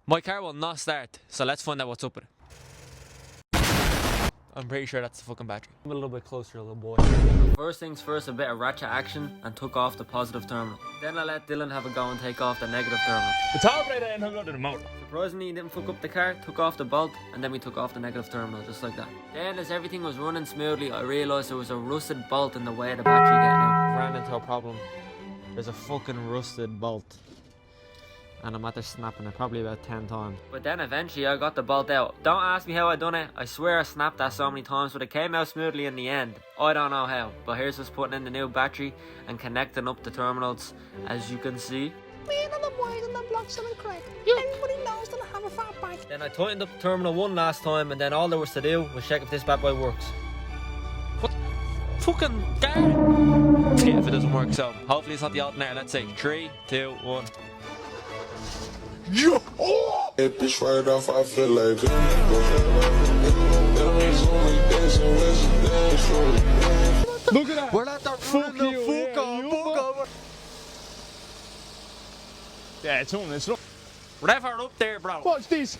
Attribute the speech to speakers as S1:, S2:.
S1: My car will not start, so let's find out what's up with it. I'm pretty sure that's the fucking battery. I'm a little bit closer, little boy.
S2: First things first, a bit of ratchet action and took off the positive terminal. Then I let Dylan have a go and take off the negative terminal.
S3: The top right and hung onto the motor.
S2: Surprisingly, he didn't fuck up the car, took off the bolt, and then we took off the negative terminal, just like that. Then, as everything was running smoothly, I realised there was a rusted bolt in the way of the battery getting out.
S1: Ran into a problem. There's a fucking rusted bolt. And I'm after snapping it probably about 10 times.
S2: But then eventually I got the bolt out. Don't ask me how I done it. I swear I snapped that so many times, but it came out smoothly in the end. I don't know how. But here's us putting in the new battery and connecting up the terminals, as you can see.
S4: Me and the boys and the blocks and the crack. Everybody knows that I have a fat bike.
S2: Then I tightened up terminal 1 last time, and then all there was to do was check if this bad boy works.
S1: What? Fucking guard! See if it doesn't work, so hopefully it's not the alternator. Let's say 3, 2, 1.
S5: Yo! Oh! Hit this right off, I feel like
S3: Look at that.
S1: We're at the
S3: Fuck
S1: fuck
S3: you,
S1: fuck
S3: yeah,
S1: on,
S3: you
S1: fuck
S3: fuck.
S1: on.
S3: Yeah, it's on this. Look.
S1: Rev her up there, bro.
S3: Watch this.